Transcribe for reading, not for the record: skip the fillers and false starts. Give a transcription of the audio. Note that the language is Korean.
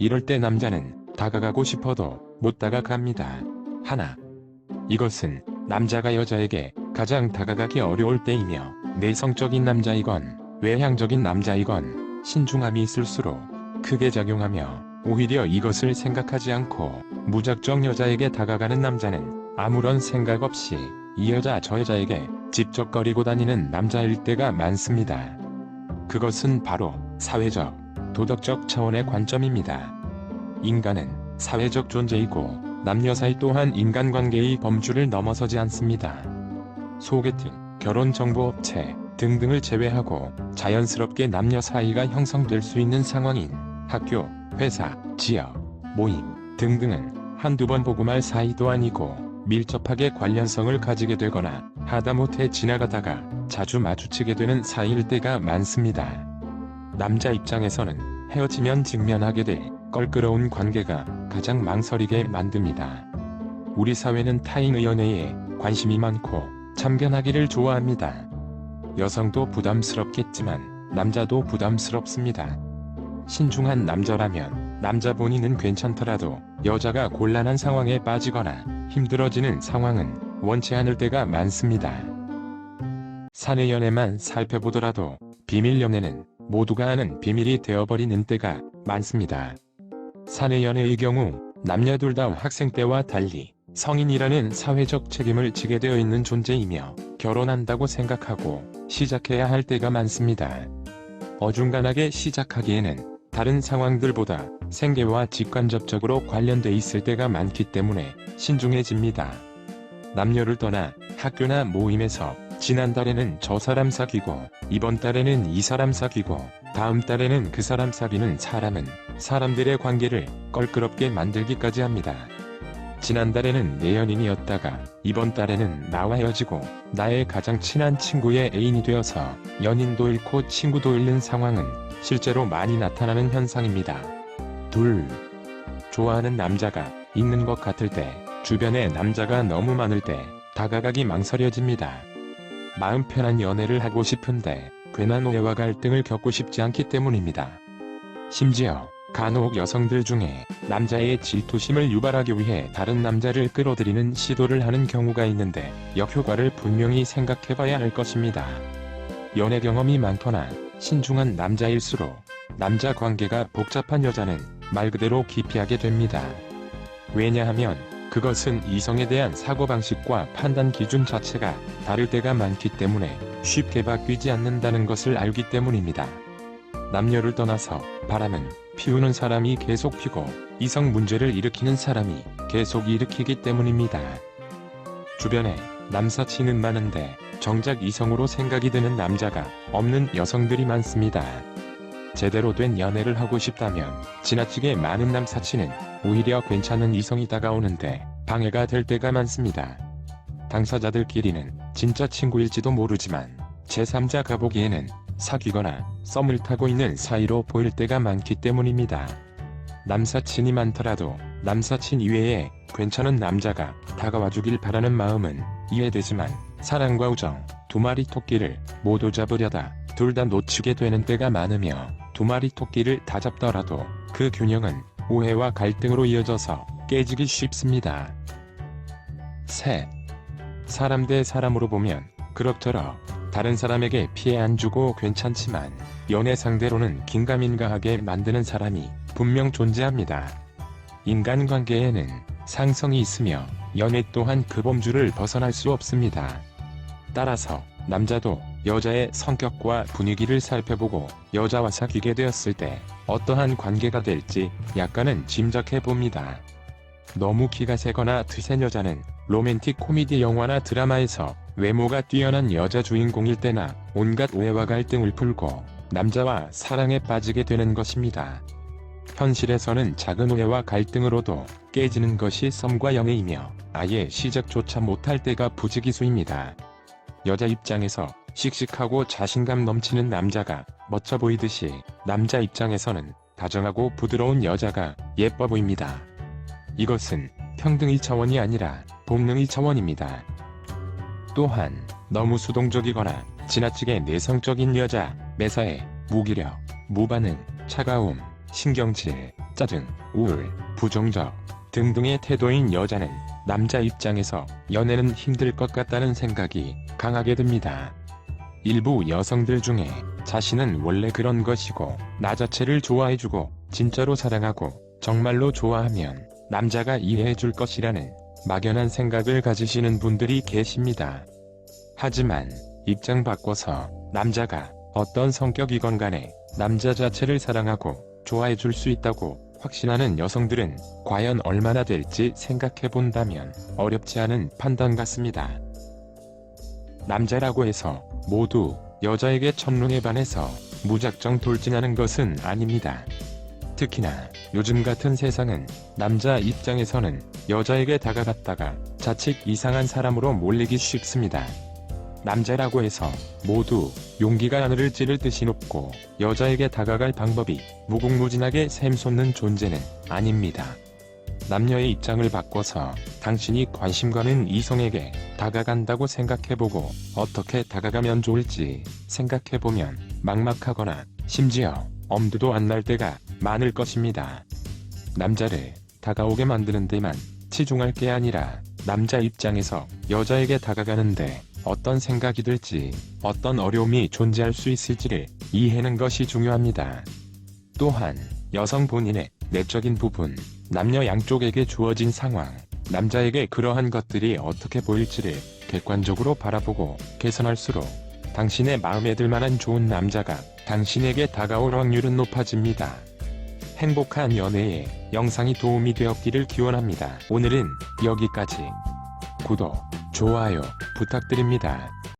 이럴 때 남자는 다가가고 싶어도 못 다가갑니다. 하나. 이것은 남자가 여자에게 가장 다가가기 어려울 때이며 내성적인 남자이건 외향적인 남자이건 신중함이 있을수록 크게 작용하며 오히려 이것을 생각하지 않고 무작정 여자에게 다가가는 남자는 아무런 생각 없이 이 여자 저 여자에게 집적거리고 다니는 남자일 때가 많습니다. 그것은 바로 사회적, 도덕적 차원의 관점입니다. 인간은 사회적 존재이고 남녀 사이 또한 인간관계의 범주를 넘어서지 않습니다. 소개팅, 결혼정보업체 등등을 제외하고 자연스럽게 남녀 사이가 형성될 수 있는 상황인 학교, 회사, 지역, 모임 등등은 한두 번 보고 말 사이도 아니고 밀접하게 관련성을 가지게 되거나 하다못해 지나가다가 자주 마주치게 되는 사이일 때가 많습니다. 남자 입장에서는 헤어지면 직면하게 될 껄끄러운 관계가 가장 망설이게 만듭니다. 우리 사회는 타인의 연애에 관심이 많고 참견하기를 좋아합니다. 여성도 부담스럽겠지만 남자도 부담스럽습니다. 신중한 남자라면 남자 본인은 괜찮더라도 여자가 곤란한 상황에 빠지거나 힘들어지는 상황은 원치 않을 때가 많습니다. 사내 연애만 살펴보더라도 비밀 연애는 모두가 아는 비밀이 되어버리는 때가 많습니다. 사내 연애의 경우 남녀 둘 다 학생 때와 달리 성인이라는 사회적 책임을 지게 되어 있는 존재이며 결혼한다고 생각하고 시작해야 할 때가 많습니다. 어중간하게 시작하기에는 다른 상황들보다 생계와 직간접적으로 관련돼 있을 때가 많기 때문에 신중해집니다. 남녀를 떠나 학교나 모임에서 지난달에는 저 사람 사귀고 이번 달에는 이 사람 사귀고 다음 달에는 그 사람 사귀는 사람은 사람들의 관계를 껄끄럽게 만들기까지 합니다. 지난달에는 내 연인이었다가 이번 달에는 나와 헤어지고 나의 가장 친한 친구의 애인이 되어서 연인도 잃고 친구도 잃는 상황은 실제로 많이 나타나는 현상입니다. 둘. 좋아하는 남자가 있는 것 같을 때, 주변에 남자가 너무 많을 때 다가가기 망설여집니다. 마음 편한 연애를 하고 싶은데 괜한 오해와 갈등을 겪고 싶지 않기 때문입니다. 심지어 간혹 여성들 중에 남자의 질투심을 유발하기 위해 다른 남자를 끌어들이는 시도를 하는 경우가 있는데 역효과를 분명히 생각해봐야 할 것입니다. 연애 경험이 많거나 신중한 남자일수록 남자 관계가 복잡한 여자는 말 그대로 기피하게 됩니다. 왜냐하면 그것은 이성에 대한 사고방식과 판단 기준 자체가 다를 때가 많기 때문에 쉽게 바뀌지 않는다는 것을 알기 때문입니다. 남녀를 떠나서 바람은 피우는 사람이 계속 피고 이성 문제를 일으키는 사람이 계속 일으키기 때문입니다. 주변에 남사친은 많은데 정작 이성으로 생각이 드는 남자가 없는 여성들이 많습니다. 제대로 된 연애를 하고 싶다면 지나치게 많은 남사친은 오히려 괜찮은 이성이 다가오는데 방해가 될 때가 많습니다. 당사자들끼리는 진짜 친구일지도 모르지만 제3자가 보기에는 사귀거나 썸을 타고 있는 사이로 보일 때가 많기 때문입니다. 남사친이 많더라도 남사친 이외에 괜찮은 남자가 다가와주길 바라는 마음은 이해되지만 사랑과 우정, 두 마리 토끼를 모두 잡으려다 둘 다 놓치게 되는 때가 많으며 두 마리 토끼를 다 잡더라도 그 균형은 오해와 갈등으로 이어져서 깨지기 쉽습니다. 셋. 사람 대 사람으로 보면 그럭저럭 다른 사람에게 피해 안 주고 괜찮지만 연애 상대로는 긴가민가하게 만드는 사람이 분명 존재합니다. 인간관계에는 상성이 있으며 연애 또한 그 범주를 벗어날 수 없습니다. 따라서 남자도 여자의 성격과 분위기를 살펴보고 여자와 사귀게 되었을 때 어떠한 관계가 될지 약간은 짐작해봅니다. 너무 기가 세거나 드센 여자는 로맨틱 코미디 영화나 드라마에서 외모가 뛰어난 여자 주인공일 때나 온갖 오해와 갈등을 풀고 남자와 사랑에 빠지게 되는 것입니다. 현실에서는 작은 오해와 갈등으로도 깨지는 것이 썸과 연애이며 아예 시작조차 못할 때가 부지기수입니다. 여자 입장에서 씩씩하고 자신감 넘치는 남자가 멋져 보이듯이 남자 입장에서는 다정하고 부드러운 여자가 예뻐 보입니다. 이것은 평등의 차원이 아니라 본능의 차원입니다. 또한 너무 수동적이거나 지나치게 내성적인 여자, 매사에 무기력, 무반응, 차가움, 신경질, 짜증, 우울, 부정적 등등의 태도인 여자는 남자 입장에서 연애는 힘들 것 같다는 생각이 강하게 듭니다. 일부 여성들 중에 자신은 원래 그런 것이고 나 자체를 좋아해주고 진짜로 사랑하고 정말로 좋아하면 남자가 이해해줄 것이라는 막연한 생각을 가지시는 분들이 계십니다. 하지만 입장 바꿔서 남자가 어떤 성격이건 간에 남자 자체를 사랑하고 좋아해줄 수 있다고 확신하는 여성들은 과연 얼마나 될지 생각해본다면 어렵지 않은 판단 같습니다. 남자라고 해서 모두 여자에게 첫눈에 반해서 무작정 돌진하는 것은 아닙니다. 특히나 요즘 같은 세상은 남자 입장에서는 여자에게 다가갔다가 자칫 이상한 사람으로 몰리기 쉽습니다. 남자라고 해서 모두 용기가 하늘을 찌를 듯이 높고 여자에게 다가갈 방법이 무궁무진하게 샘솟는 존재는 아닙니다. 남녀의 입장을 바꿔서 당신이 관심 가는 이성에게 다가간다고 생각해보고 어떻게 다가가면 좋을지 생각해보면 막막하거나 심지어 엄두도 안 날 때가 많을 것입니다. 남자를 다가오게 만드는 데만 치중할 게 아니라 남자 입장에서 여자에게 다가가는데 어떤 생각이 들지, 어떤 어려움이 존재할 수 있을지를 이해하는 것이 중요합니다. 또한 여성 본인의 내적인 부분, 남녀 양쪽에게 주어진 상황, 남자에게 그러한 것들이 어떻게 보일지를 객관적으로 바라보고 개선할수록 당신의 마음에 들 만한 좋은 남자가 당신에게 다가올 확률은 높아집니다. 행복한 연애에 영상이 도움이 되었기를 기원합니다. 오늘은 여기까지. 구독, 좋아요 부탁드립니다.